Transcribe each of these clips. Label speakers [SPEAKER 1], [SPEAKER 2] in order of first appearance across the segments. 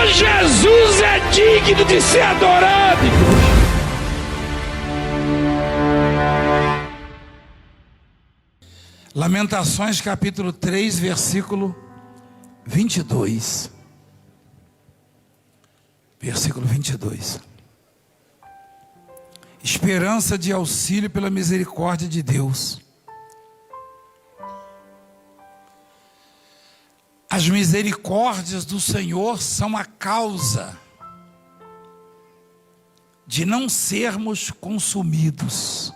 [SPEAKER 1] Só Jesus é digno de ser adorado.
[SPEAKER 2] Lamentações capítulo 3, versículo 22. Versículo 22. Esperança de auxílio pela misericórdia de Deus. As misericórdias do Senhor são a causa de não sermos consumidos.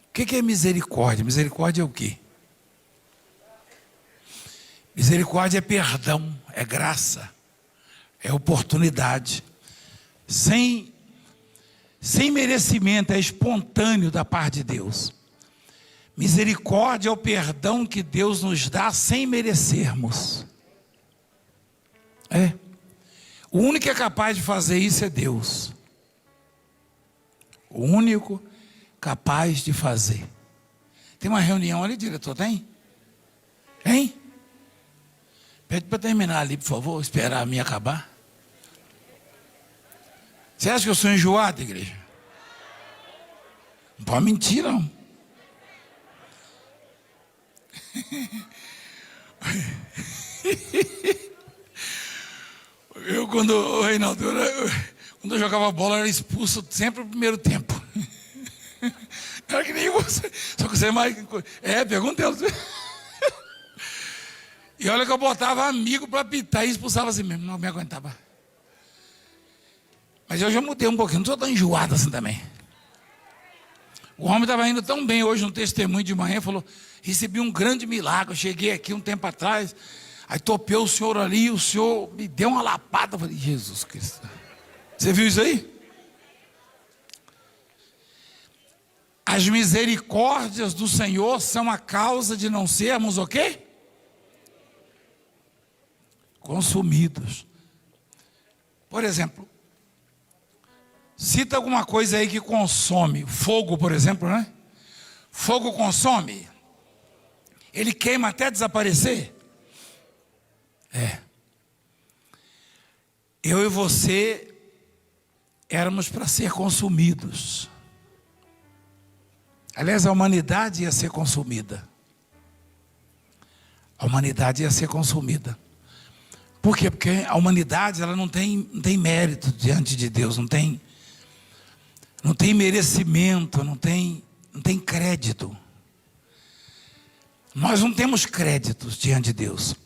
[SPEAKER 2] O que é misericórdia? Misericórdia é o quê? Misericórdia é perdão, é graça, é oportunidade. Sem merecimento, é espontâneo da parte de Deus. Misericórdia é o perdão que Deus nos dá sem merecermos. O único que é capaz de fazer isso é Deus. O único capaz de fazer. Tem uma reunião ali, diretor, tem? Hein? Pede para terminar ali, por favor, esperar a minha acabar. Você acha que eu sou enjoado, igreja? Não pode mentir, não. Reinaldo, quando eu jogava bola, eu era expulso sempre no primeiro tempo. Era que nem você. Só que você é mais. Pergunta ela. E olha que eu botava amigo para pitar e expulsava assim mesmo, não me aguentava. Mas eu já mudei um pouquinho, não sou tão enjoado assim também. O homem estava indo tão bem hoje no testemunho de manhã, falou: recebi um grande milagre, eu cheguei aqui um tempo atrás, aí topei o senhor ali, o senhor me deu uma lapada. Eu falei: Jesus Cristo. Você viu isso aí? As misericórdias do Senhor são a causa de não sermos o quê? Consumidos. Por exemplo, cita alguma coisa aí que consome. Fogo, por exemplo, né? Fogo consome. Ele queima até desaparecer. Eu e você éramos para ser consumidos. Aliás, a humanidade ia ser consumida. A humanidade ia ser consumida. Por quê? Porque a humanidade ela não tem mérito diante de Deus, não tem merecimento, não tem crédito. Nós não temos créditos diante de Deus.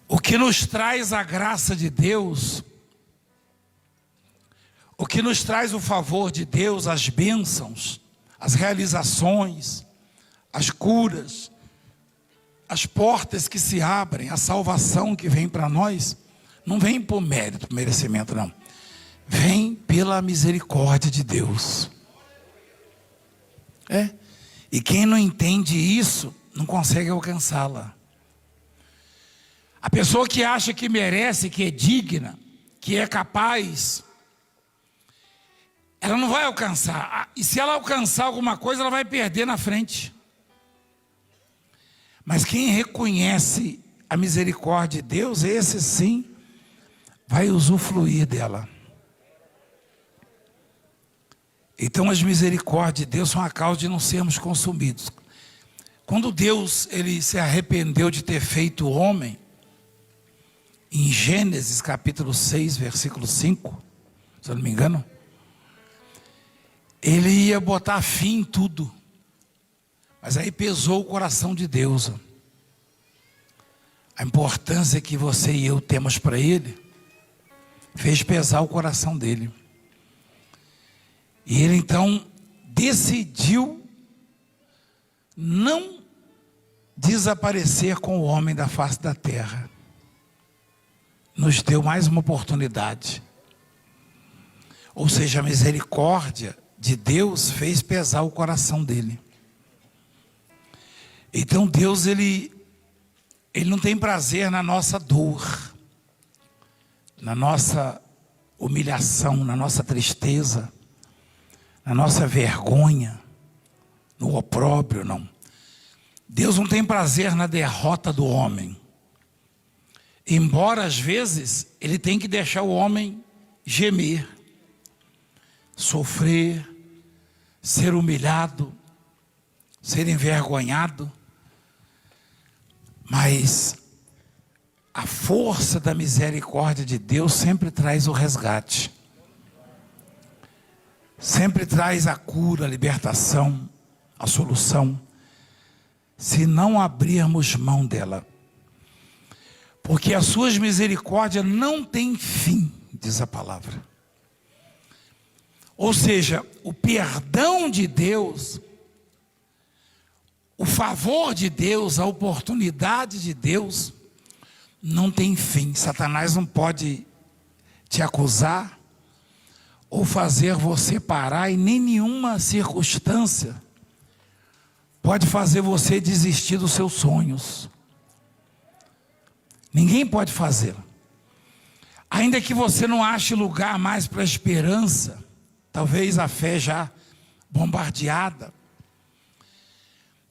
[SPEAKER 2] O que nos traz a graça de Deus, o que nos traz o favor de Deus, as bênçãos, as realizações, as curas, as portas que se abrem, a salvação que vem para nós, não vem por mérito, por merecimento, não. Vem pela misericórdia de Deus. E quem não entende isso, não consegue alcançá-la. A pessoa que acha que merece, que é digna, que é capaz, ela não vai alcançar. E se ela alcançar alguma coisa, ela vai perder na frente. Mas quem reconhece a misericórdia de Deus, esse sim, vai usufruir dela. Então as misericórdias de Deus são a causa de não sermos consumidos. Quando Deus ele se arrependeu de ter feito o homem, em Gênesis capítulo 6, versículo 5, se eu não me engano, ele ia botar fim em tudo. Mas aí pesou o coração de Deus. A importância que você e eu temos para Ele, fez pesar o coração dele. E Ele então decidiu não desaparecer com o homem da face da terra. Nos deu mais uma oportunidade. Ou seja, a misericórdia de Deus fez pesar o coração dele. Então Deus, ele não tem prazer na nossa dor, na nossa humilhação, na nossa tristeza, na nossa vergonha, no opróbrio, não. Deus não tem prazer na derrota do homem. Embora às vezes ele tem que deixar o homem gemer, sofrer, ser humilhado, ser envergonhado, mas a força da misericórdia de Deus sempre traz o resgate, sempre traz a cura, a libertação, a solução, se não abrirmos mão dela. Porque as suas misericórdias não têm fim, diz a palavra. Ou seja, o perdão de Deus, o favor de Deus, a oportunidade de Deus, não tem fim. Satanás não pode te acusar ou fazer você parar, e nem nenhuma circunstância pode fazer você desistir dos seus sonhos. Ninguém pode fazer. Ainda que você não ache lugar mais para a esperança, talvez a fé já bombardeada,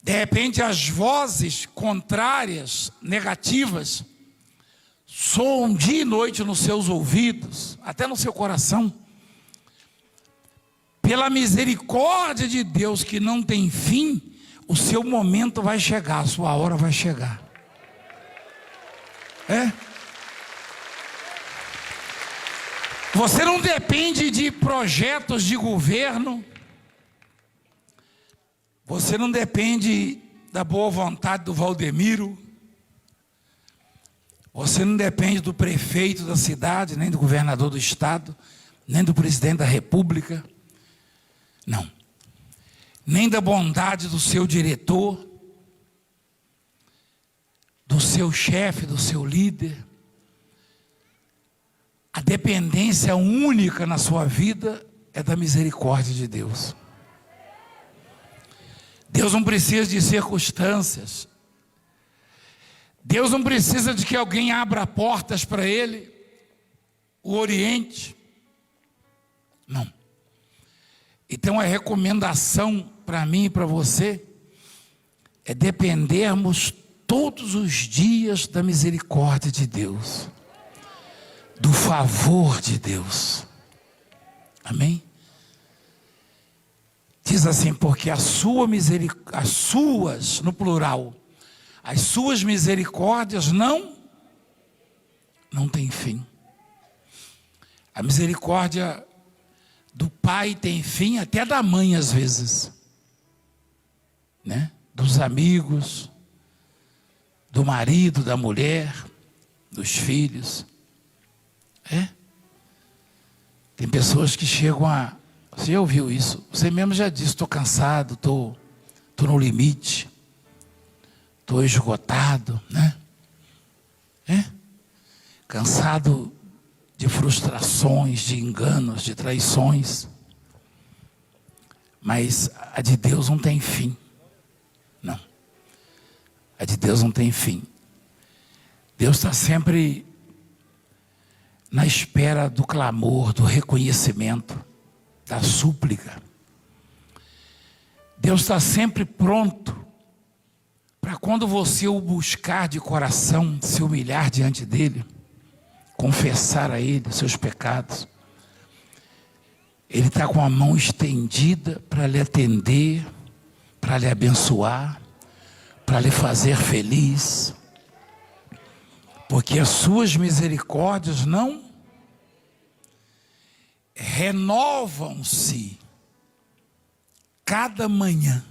[SPEAKER 2] de repente as vozes contrárias, negativas, soam dia e noite nos seus ouvidos, até no seu coração. Pela misericórdia de Deus que não tem fim, o seu momento vai chegar, a sua hora vai chegar. Você não depende de projetos de governo, você não depende da boa vontade do Valdemiro, você não depende do prefeito da cidade, nem do governador do estado, nem do presidente da república, não, nem da bondade do seu diretor, do seu chefe, do seu líder. A dependência única na sua vida é da misericórdia de Deus. Deus não precisa de circunstâncias. Deus não precisa de que alguém abra portas para Ele, o Oriente. Não. Então a recomendação para mim e para você é dependermos todos os dias da misericórdia de Deus, do favor de Deus. Amém? Diz assim, porque as suas, no plural, as suas misericórdias não têm fim. A misericórdia do pai tem fim, até da mãe às vezes, né? Dos amigos, do marido, da mulher, dos filhos. Tem pessoas que chegam a... Você já ouviu isso? Você mesmo já disse, estou cansado, estou no limite, estou esgotado, né? Cansado de frustrações, de enganos, de traições. Mas a de Deus não tem fim. Não. A de Deus não tem fim. Deus está sempre na espera do clamor, do reconhecimento, da súplica. Deus está sempre pronto para quando você o buscar de coração, se humilhar diante dele, confessar a ele os seus pecados. Ele está com a mão estendida para lhe atender, para lhe abençoar, para lhe fazer feliz. Porque as suas misericórdias não renovam-se cada manhã.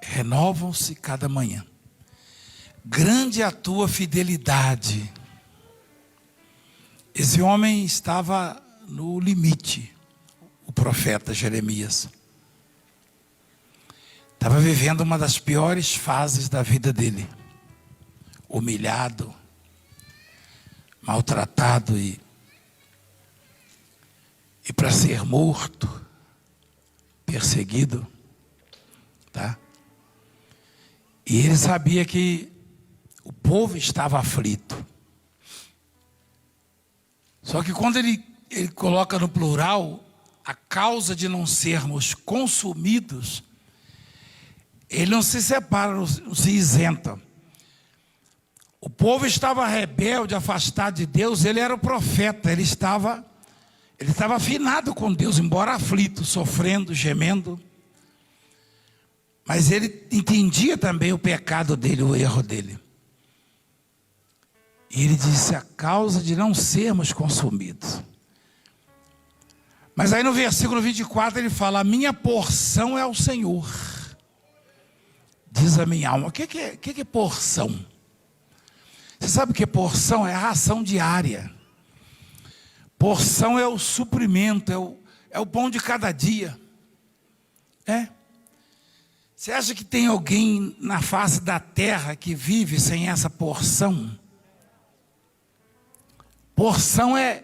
[SPEAKER 2] Renovam-se cada manhã. Grande é a tua fidelidade. Esse homem estava no limite, o profeta Jeremias. Estava vivendo uma das piores fases da vida dele. Humilhado, maltratado e para ser morto, perseguido, tá? E ele sabia que o povo estava aflito. Só que quando ele coloca no plural, a causa de não sermos consumidos Ele não se separa, não se isenta. O povo estava rebelde, afastado de Deus, ele era o profeta, ele estava afinado com Deus, embora aflito, sofrendo, gemendo. Mas ele entendia também o pecado dele, o erro dele. E ele disse: a causa de não sermos consumidos. Mas aí no versículo 24 ele fala: a minha porção é o Senhor, diz a minha alma. O que é porção? Você sabe o que é porção? É a ração diária. Porção é o suprimento, é o pão de cada dia. Você acha que tem alguém na face da terra que vive sem essa porção? Porção é,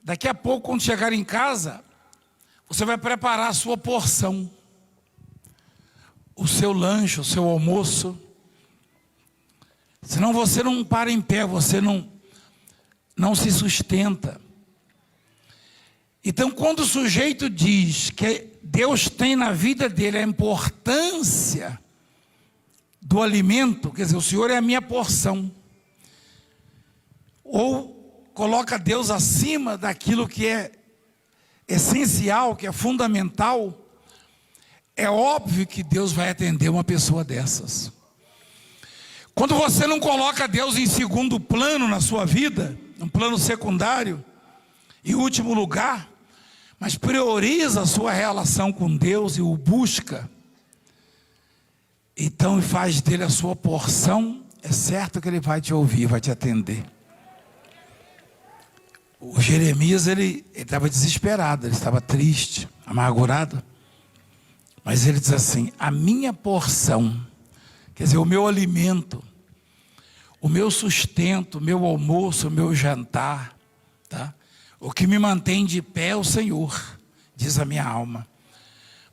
[SPEAKER 2] daqui a pouco, quando chegar em casa, você vai preparar a sua porção, o seu lanche, o seu almoço. Senão você não para em pé, você não se sustenta. Então, quando o sujeito diz que Deus tem na vida dele a importância do alimento, quer dizer, o Senhor é a minha porção, ou coloca Deus acima daquilo que é essencial, que é fundamental, é óbvio que Deus vai atender uma pessoa dessas. Quando você não coloca Deus em segundo plano na sua vida, um plano secundário, em último lugar, mas prioriza a sua relação com Deus e o busca, então faz dele a sua porção, é certo que ele vai te ouvir, vai te atender. O Jeremias, ele estava desesperado, ele estava triste, amargurado, mas ele diz assim: a minha porção, quer dizer, o meu alimento, o meu sustento, o meu almoço, o meu jantar, tá? O que me mantém de pé é o Senhor, diz a minha alma.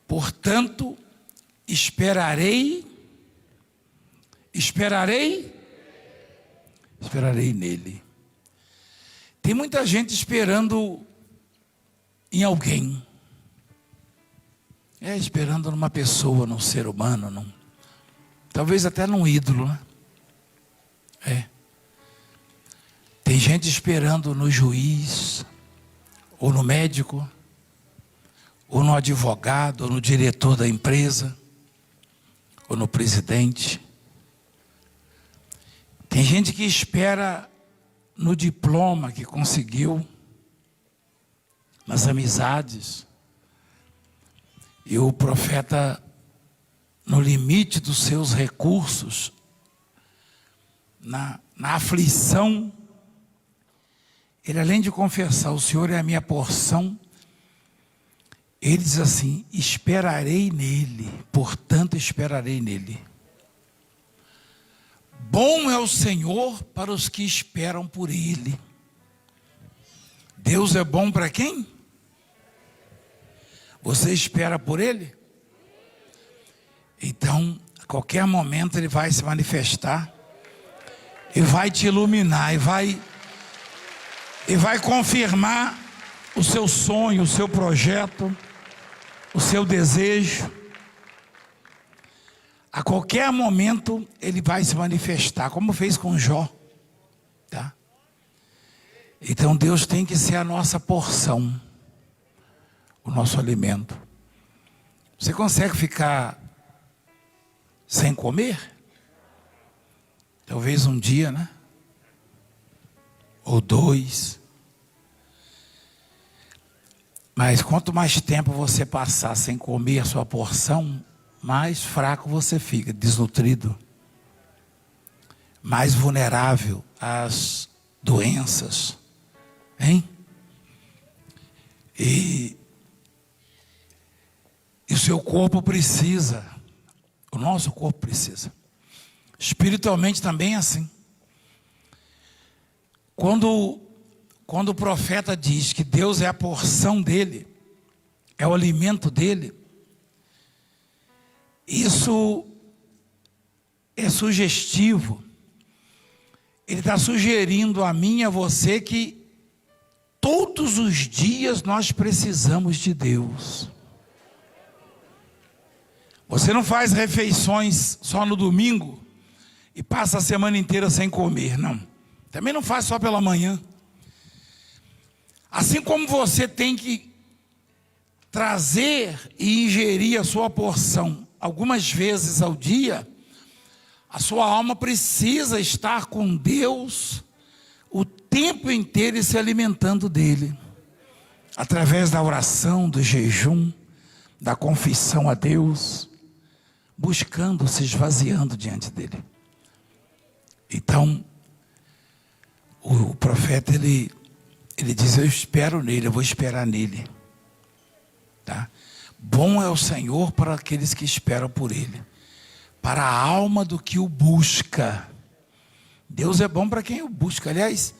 [SPEAKER 2] Portanto, esperarei nele. Tem muita gente esperando em alguém. Esperando numa pessoa, num ser humano, talvez até num ídolo, né? Tem gente esperando no juiz, ou no médico, ou no advogado, ou no diretor da empresa, ou no presidente. Tem gente que espera no diploma que conseguiu, nas amizades. E o profeta, no limite dos seus recursos, na aflição, ele, além de confessar: o Senhor é a minha porção, ele diz assim: esperarei nele, portanto esperarei nele. Bom é o Senhor para os que esperam por ele. Deus é bom para quem? Você espera por ele? Então, a qualquer momento ele vai se manifestar e vai te iluminar, e vai confirmar o seu sonho, o seu projeto, o seu desejo. A qualquer momento ele vai se manifestar, como fez com Jó, tá? Então Deus tem que ser a nossa porção, o nosso alimento. Você consegue ficar sem comer? Talvez um dia, né? Ou 2. Mas quanto mais tempo você passar sem comer a sua porção, mais fraco você fica, desnutrido, mais vulnerável às doenças, hein? E o seu corpo precisa, o nosso corpo precisa. Espiritualmente também é assim. Quando o profeta diz que Deus é a porção dele, é o alimento dele, isso é sugestivo. Ele está sugerindo a mim e a você que todos os dias nós precisamos de Deus. Você não faz refeições só no domingo e passa a semana inteira sem comer, não. Também não faz só pela manhã. Assim como você tem que trazer e ingerir a sua porção algumas vezes ao dia, a sua alma precisa estar com Deus o tempo inteiro e se alimentando dele, através da oração, do jejum, da confissão a Deus, buscando, se esvaziando diante dele. Então, o profeta, ele diz: eu espero nele, eu vou esperar nele. Tá? Bom é o Senhor para aqueles que esperam por ele, para a alma do que o busca. Deus é bom para quem o busca. Aliás,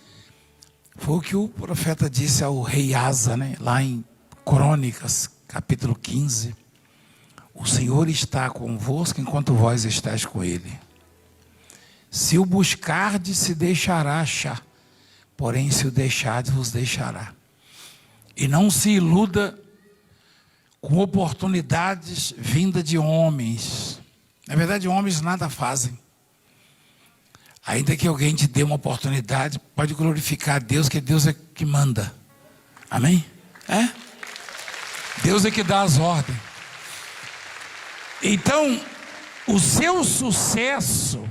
[SPEAKER 2] foi o que o profeta disse ao rei Asa, né? Lá em Crônicas, capítulo 15. O Senhor está convosco enquanto vós estáis com ele. Se o buscardes, se deixará achar. Porém, se o deixardes, vos deixará. E não se iluda com oportunidades vindas de homens. Na verdade, homens nada fazem. Ainda que alguém te dê uma oportunidade, pode glorificar a Deus, que Deus é que manda. Amém? É? Deus é que dá as ordens. Então, o seu sucesso,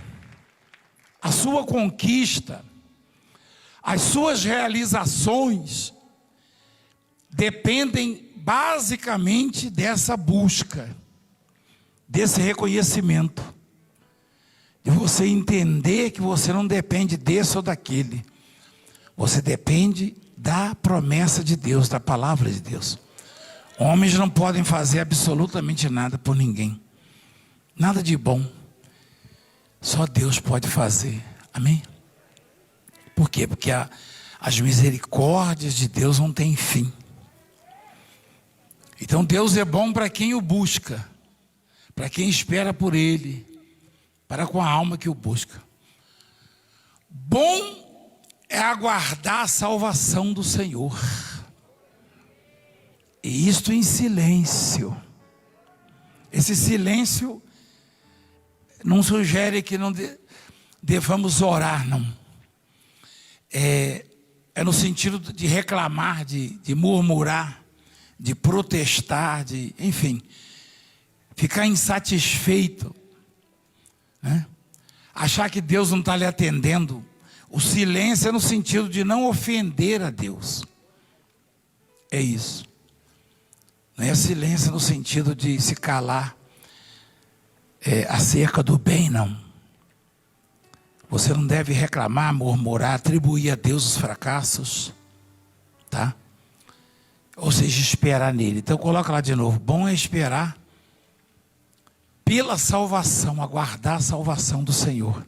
[SPEAKER 2] a sua conquista, as suas realizações dependem basicamente dessa busca, desse reconhecimento, de você entender que você não depende desse ou daquele, você depende da promessa de Deus, da palavra de Deus. Homens não podem fazer absolutamente nada por ninguém, nada de bom, só Deus pode fazer. Amém? Por quê? Porque as misericórdias de Deus não têm fim. Então Deus é bom para quem o busca, para quem espera por ele, para com a alma que o busca. Bom é aguardar a salvação do Senhor, e isto em silêncio. Esse silêncio não sugere que não devamos orar, não. É no sentido de reclamar, de murmurar, de protestar, enfim, ficar insatisfeito, né? Achar que Deus não está lhe atendendo. O silêncio é no sentido de não ofender a Deus. É isso. Não é silêncio no sentido de se calar acerca do bem, não. Você não deve reclamar, murmurar, atribuir a Deus os fracassos, tá? Ou seja, esperar nele. Então coloca lá de novo: bom é esperar pela salvação, aguardar a salvação do Senhor.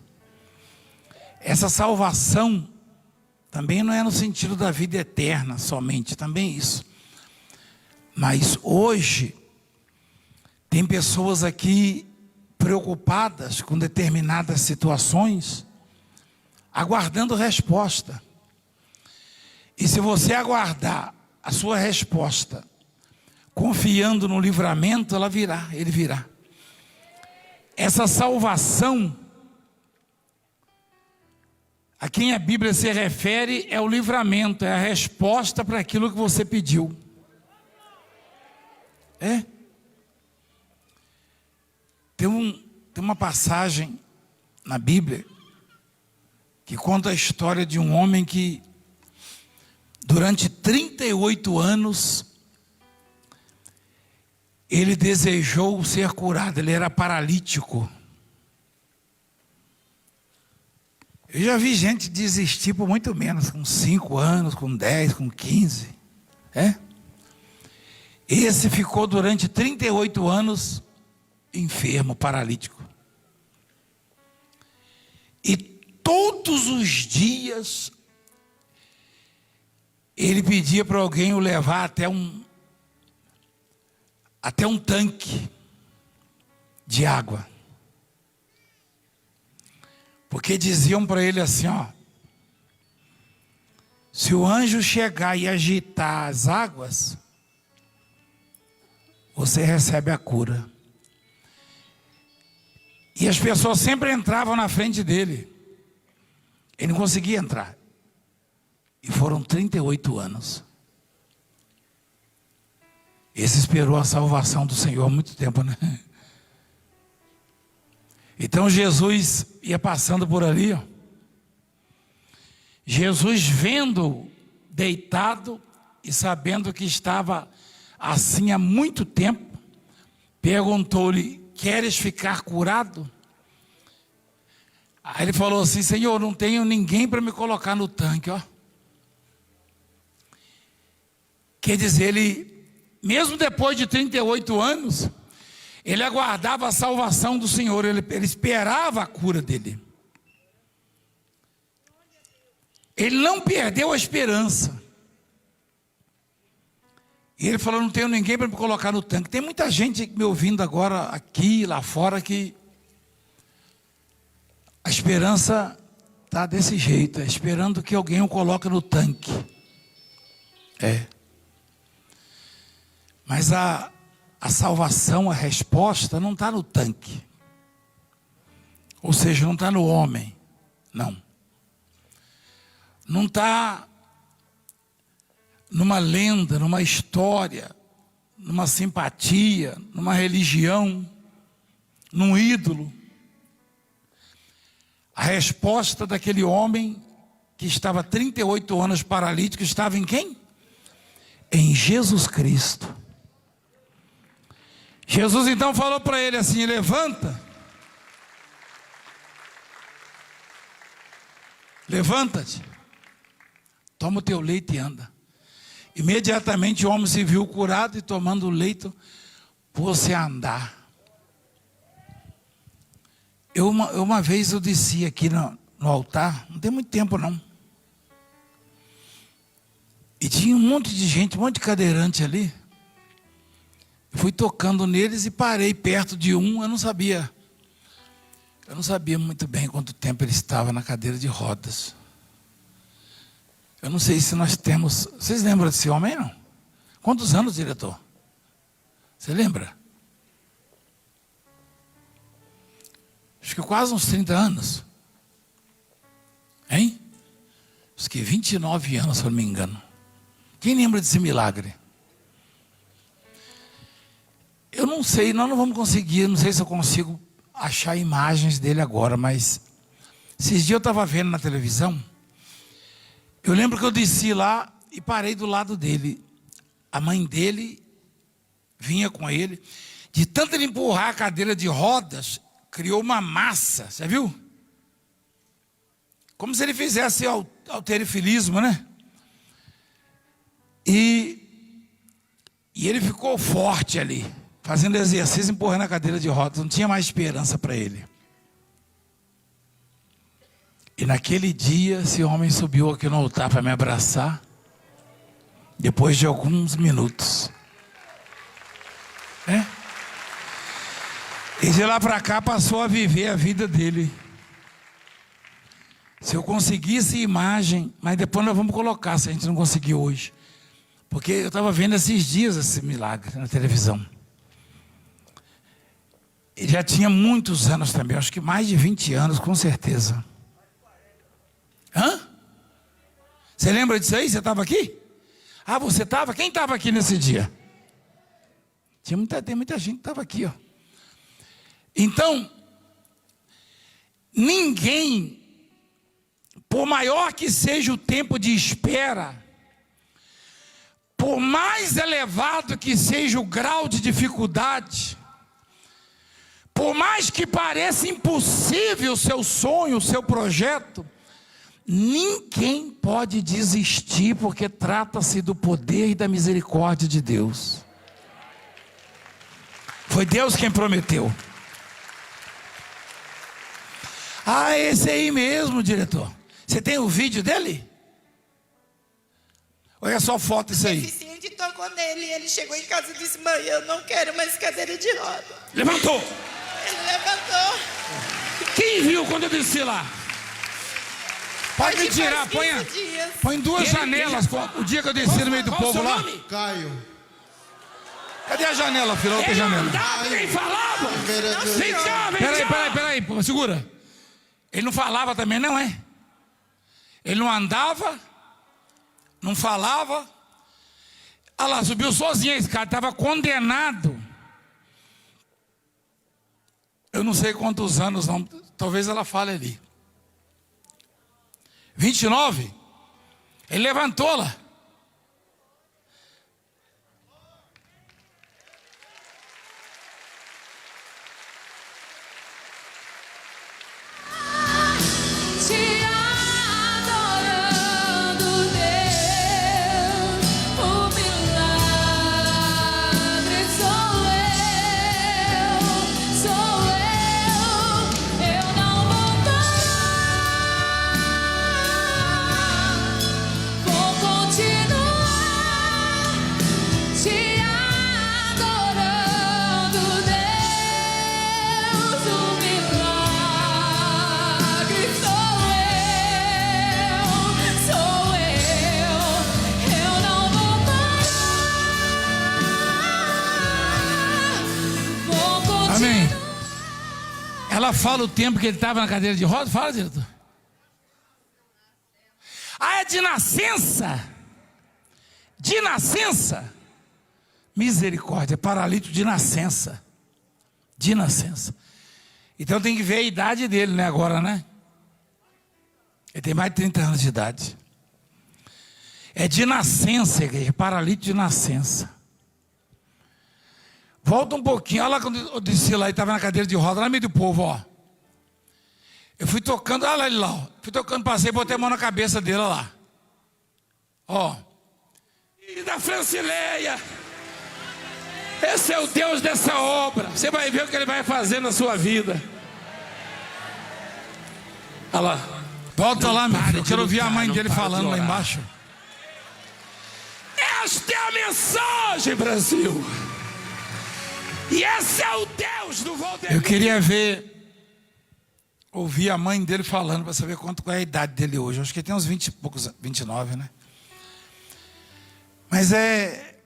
[SPEAKER 2] Essa salvação também não é no sentido da vida eterna somente, também isso. Mas hoje tem pessoas aqui preocupadas com determinadas situações, aguardando resposta. E se você aguardar a sua resposta, confiando no livramento, ele virá. Essa salvação, a quem a Bíblia se refere, é o livramento, é a resposta para aquilo que você pediu. Tem uma passagem na Bíblia que conta a história de um homem que durante 38 anos ele desejou ser curado. Ele era paralítico. Eu já vi gente desistir por muito menos, com 5 anos, com 10, com 15. Esse ficou durante 38 anos enfermo, paralítico. E todos os dias ele pedia para alguém o levar até um tanque de água. Porque diziam para ele assim, se o anjo chegar e agitar as águas, você recebe a cura. E as pessoas sempre entravam na frente dele. Ele não conseguia entrar. E foram 38 anos. Esse esperou a salvação do Senhor há muito tempo, né? Então Jesus ia passando por ali, ó. Jesus vendo deitado e sabendo que estava assim há muito tempo, perguntou-lhe: queres ficar curado? Aí ele falou assim: Senhor, não tenho ninguém para me colocar no tanque, ó. Quer dizer, ele, mesmo depois de 38 anos, ele aguardava a salvação do Senhor, ele esperava a cura dele. Ele não perdeu a esperança. E ele falou: não tenho ninguém para me colocar no tanque. Tem muita gente me ouvindo agora, aqui, lá fora, que a esperança está desse jeito, esperando que alguém o coloque no tanque. Mas a salvação, a resposta, não está no tanque. Ou seja, não está no homem. Não. Não está numa lenda, numa história, numa simpatia, numa religião, num ídolo. A resposta daquele homem que estava 38 anos paralítico estava em quem? Em Jesus Cristo. Jesus então falou para ele assim: levanta. Levanta-te. Toma o teu leito e anda. Imediatamente o homem se viu curado e tomando o leito, pôs-se a andar. Uma vez eu desci aqui no altar, não tem muito tempo não. E tinha um monte de gente, um monte de cadeirante ali. Fui tocando neles e parei perto de um, eu não sabia muito bem quanto tempo ele estava na cadeira de rodas. Eu não sei se nós temos... Vocês lembram desse homem, não? Quantos anos, diretor? Você lembra? Acho que quase uns 30 anos. Hein? Acho que 29 anos, se eu não me engano. Quem lembra desse milagre? Eu não sei, nós não vamos conseguir, não sei se eu consigo achar imagens dele agora, mas esses dias eu estava vendo na televisão. Eu lembro que eu desci lá e parei do lado dele. A mãe dele vinha com ele. De tanto ele empurrar a cadeira de rodas, criou uma massa, você viu? Como se ele fizesse halterofilismo, né? E ele ficou forte ali, fazendo exercício, empurrando a cadeira de rodas. Não tinha mais esperança para ele. E naquele dia, esse homem subiu aqui no altar para me abraçar. Depois de alguns minutos. E de lá para cá passou a viver a vida dele. Se eu conseguisse imagem, mas depois nós vamos colocar, se a gente não conseguir hoje. Porque eu estava vendo esses dias esse milagre na televisão. Ele já tinha muitos anos também, acho que mais de 20 anos, com certeza. Hã? Você lembra disso aí? Você estava aqui? Ah, você estava? Quem estava aqui nesse dia? Tem muita gente que estava aqui, ó. Então, ninguém, por maior que seja o tempo de espera, por mais elevado que seja o grau de dificuldade, por mais que pareça impossível o seu sonho, o seu projeto, ninguém pode desistir, porque trata-se do poder e da misericórdia de Deus. Foi Deus quem prometeu. Ah, esse aí mesmo, diretor. Você tem o vídeo dele? Olha só a foto isso aí.
[SPEAKER 3] O deficiente tocou nele e ele chegou em casa e disse: mãe, eu não quero mais cadeira de roda.
[SPEAKER 2] Levantou.
[SPEAKER 3] Ele levantou.
[SPEAKER 2] Quem viu quando eu desci lá? Pode me tirar, põe duas janelas. O dia que eu desci no meio do povo lá.
[SPEAKER 4] Caio.
[SPEAKER 2] Cadê a janela, filho? Outra
[SPEAKER 1] Ele não
[SPEAKER 2] janela.
[SPEAKER 1] andava, nem falava. Vem cá, vem cá.
[SPEAKER 2] Peraí, pô, segura. Ele não falava também, não é? Ele não andava, não falava. Olha lá, subiu sozinho esse cara, estava condenado. Eu não sei quantos anos, não. Talvez ela fale ali. 29? Ele levantou lá. Amém. Ela fala o tempo que ele estava na cadeira de rodas? Fala, diretor. Ah, é de nascença? De nascença? Misericórdia, paralítico de nascença. De nascença. Então tem que ver a idade dele, né, agora, né? Ele tem mais de 30 anos de idade. É de nascença, igreja, paralítico de nascença. Volta um pouquinho, olha lá quando eu desci lá e estava na cadeira de roda, lá no meio do povo, ó. Eu fui tocando, olha ele lá, ó. Fui tocando, passei, botei a mão na cabeça dele, olha lá. Ó.
[SPEAKER 1] E da Francileia. Esse é o Deus dessa obra. Você vai ver o que Ele vai fazer na sua vida. Olha lá.
[SPEAKER 2] Volta lá, meu filho. Eu
[SPEAKER 1] de
[SPEAKER 2] quero ouvir a
[SPEAKER 1] lutar,
[SPEAKER 2] mãe
[SPEAKER 1] não
[SPEAKER 2] dele
[SPEAKER 1] para de
[SPEAKER 2] falando lá
[SPEAKER 1] orar.
[SPEAKER 2] embaixo.
[SPEAKER 1] Esta é a mensagem, Brasil. E esse é o Deus do Valdemir.
[SPEAKER 2] Eu queria ouvir a mãe dele falando para saber qual é a idade dele hoje. Acho que ele tem uns 20 e poucos, 29, né? Mas é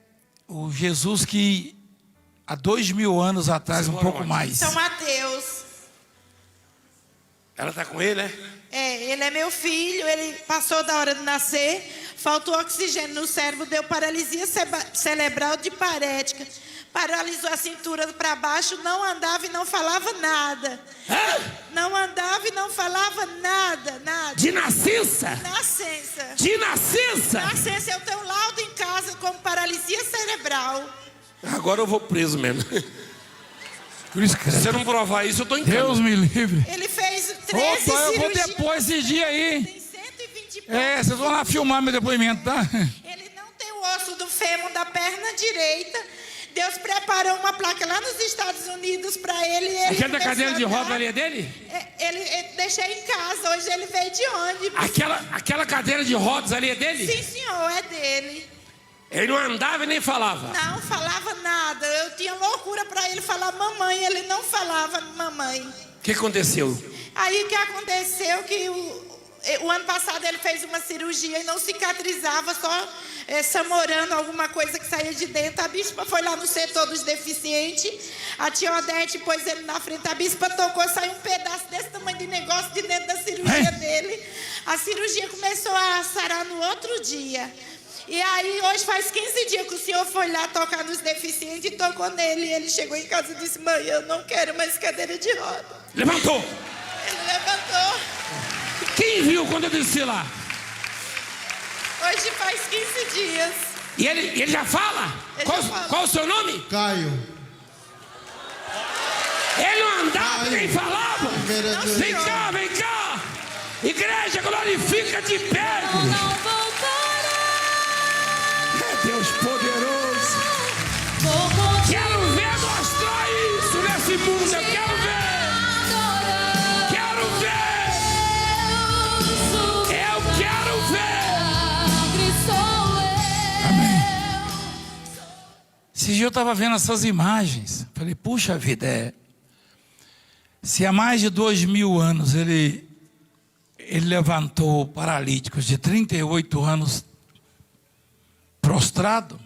[SPEAKER 2] o Jesus que há 2000 anos atrás, um pouco mais.
[SPEAKER 3] São Mateus.
[SPEAKER 1] Ela está com ele, né?
[SPEAKER 3] Ele é meu filho, ele passou da hora de nascer, faltou oxigênio no cérebro, deu paralisia cerebral de parética, paralisou a cintura para baixo, não andava e não falava nada. Não andava e não falava nada, nada.
[SPEAKER 1] De nascença?
[SPEAKER 3] Nascença.
[SPEAKER 1] De nascença?
[SPEAKER 3] Nascença, eu tenho laudo em casa como paralisia cerebral.
[SPEAKER 1] Agora eu vou preso mesmo.
[SPEAKER 2] Por isso que
[SPEAKER 1] Se você não provar isso, eu tô em cama.
[SPEAKER 2] Deus me livre.
[SPEAKER 3] Ele fez 13
[SPEAKER 2] Opa, eu vou
[SPEAKER 3] cirurgias.
[SPEAKER 2] depois esse dia aí.
[SPEAKER 3] Tem 120 e pouco.
[SPEAKER 2] Vocês vão lá filmar meu depoimento, tá?
[SPEAKER 3] Ele não tem o osso do fêmur da perna direita. Deus preparou uma placa lá nos Estados Unidos para ele. E ele
[SPEAKER 1] Aquele da
[SPEAKER 3] começou
[SPEAKER 1] cadeira
[SPEAKER 3] a
[SPEAKER 1] de
[SPEAKER 3] andar.
[SPEAKER 1] roda ali é dele?
[SPEAKER 3] Ele deixei em casa. Hoje ele veio de ônibus.
[SPEAKER 1] Aquela cadeira de rodas ali é dele?
[SPEAKER 3] Sim, senhor, é dele.
[SPEAKER 1] Ele não andava e nem falava.
[SPEAKER 3] Não falava nada. Eu tinha loucura para ele falar mamãe. Ele não falava mamãe.
[SPEAKER 1] O que aconteceu?
[SPEAKER 3] Aí o que aconteceu que o ano passado ele fez uma cirurgia e não cicatrizava, só samorando alguma coisa que saía de dentro. A bispa foi lá no setor dos deficientes, a tia Odete pôs ele na frente, a bispa tocou, saiu um pedaço desse tamanho de negócio de dentro da cirurgia dele. A cirurgia começou a sarar no outro dia. E aí, hoje faz 15 dias que o senhor foi lá tocar nos deficientes e tocou nele. E ele chegou em casa e disse: mãe, eu não quero mais cadeira de roda.
[SPEAKER 1] Levantou.
[SPEAKER 3] Ele levantou.
[SPEAKER 1] Quem viu quando eu desci lá?
[SPEAKER 3] Hoje faz 15 dias.
[SPEAKER 1] E ele já fala?
[SPEAKER 3] Ele já fala.
[SPEAKER 1] Qual o seu nome?
[SPEAKER 4] Caio.
[SPEAKER 1] Ele não andava
[SPEAKER 4] Caio.
[SPEAKER 1] nem falava.
[SPEAKER 4] Vereador.
[SPEAKER 1] Vem cá, vem cá. Igreja, glorifica de pé. É Deus poderoso. Quero ver mostrar isso nesse mundo. Eu quero ver. Quero ver. Eu quero ver.
[SPEAKER 2] Amém. Esse dia eu estava vendo essas imagens. Falei, puxa vida, se há mais de 2000 anos ele levantou paralíticos de 38 anos prostrado,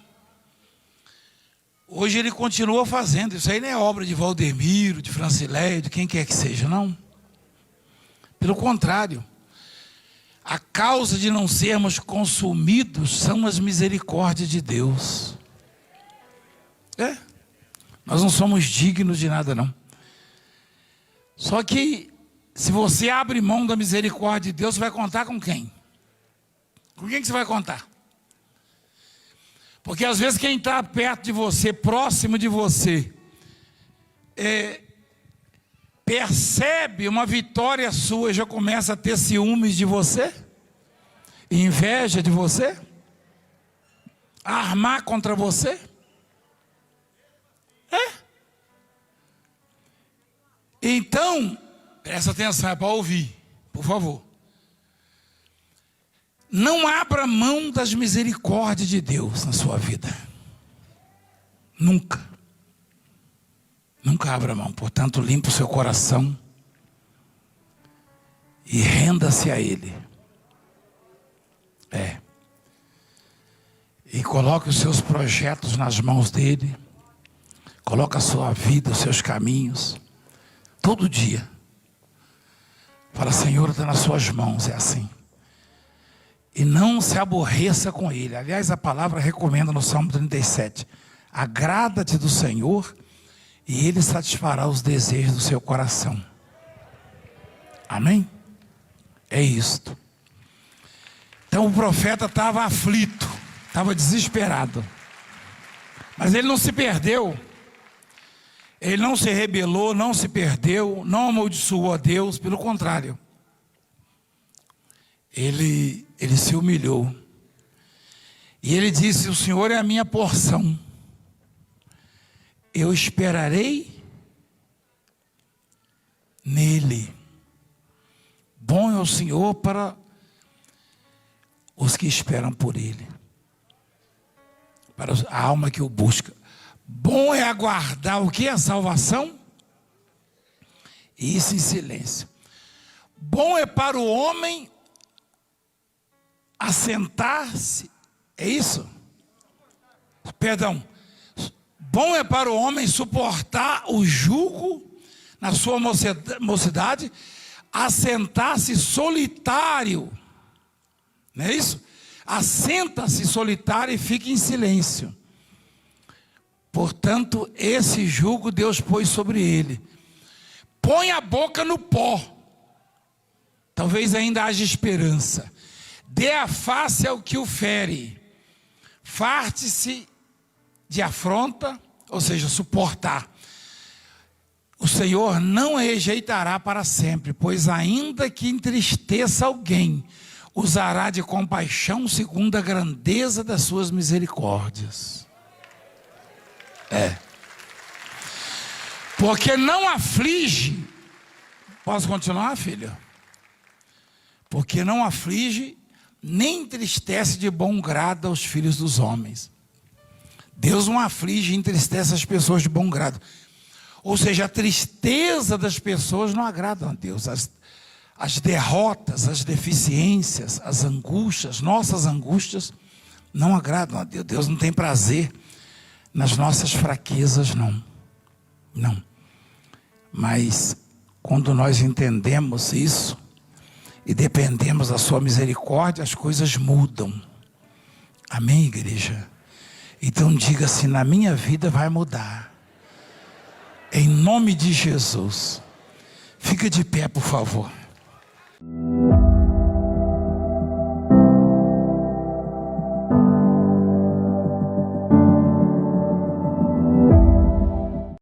[SPEAKER 2] Hoje ele continua fazendo. Isso aí não é obra de Valdemiro, de Francileia, de quem quer que seja, não. Pelo contrário, a causa de não sermos consumidos são as misericórdias de Deus. Nós não somos dignos de nada, não. Só que, se você abre mão da misericórdia de Deus, você vai contar com quem? Com quem que você vai contar? Porque às vezes quem está perto de você, próximo de você, percebe uma vitória sua e já começa a ter ciúmes de você, inveja de você, a armar contra você. Então, presta atenção, é para ouvir, por favor. Não abra mão das misericórdias de Deus na sua vida. Nunca. Nunca abra mão. Portanto, limpe o seu coração e renda-se a Ele. E coloque os seus projetos nas mãos dEle. Coloque a sua vida, os seus caminhos. Todo dia. Fala, Senhor, está nas suas mãos, é assim. E não se aborreça com Ele. Aliás, a palavra recomenda no Salmo 37. Agrada-te do Senhor e Ele satisfará os desejos do seu coração. Amém? É isto. Então o profeta estava aflito, estava desesperado. Mas ele não se perdeu. Ele não se rebelou, não se perdeu, não amaldiçoou a Deus, pelo contrário. Ele se humilhou. E ele disse, o Senhor é a minha porção. Eu esperarei nele. Bom é o Senhor para os que esperam por Ele. Para a alma que o busca. Bom é aguardar o que? A salvação? Isso em silêncio. Bom é para o homem assentar-se. É isso? Perdão. Bom é para o homem suportar o jugo na sua mocidade, assentar-se solitário. Não é isso? Assenta-se solitário e fica em silêncio. Portanto, esse jugo Deus pôs sobre ele. Põe a boca no pó. Talvez ainda haja esperança. Dê a face ao que o fere. Farte-se de afronta, ou seja, suportar. O Senhor não rejeitará para sempre, pois ainda que entristeça alguém, usará de compaixão segundo a grandeza das suas misericórdias. Porque não aflige. Posso continuar, filho? Porque não aflige, nem entristece de bom grado aos filhos dos homens. Deus não aflige e entristece as pessoas de bom grado. Ou seja, a tristeza das pessoas não agrada a Deus. As derrotas, as deficiências, as angústias, nossas angústias, não agradam a Deus. Deus não tem prazer nas nossas fraquezas, não. Não. Mas quando nós entendemos isso e dependemos da sua misericórdia, as coisas mudam. Amém, igreja? Então diga assim, na minha vida vai mudar. Em nome de Jesus. Fica de pé, por favor.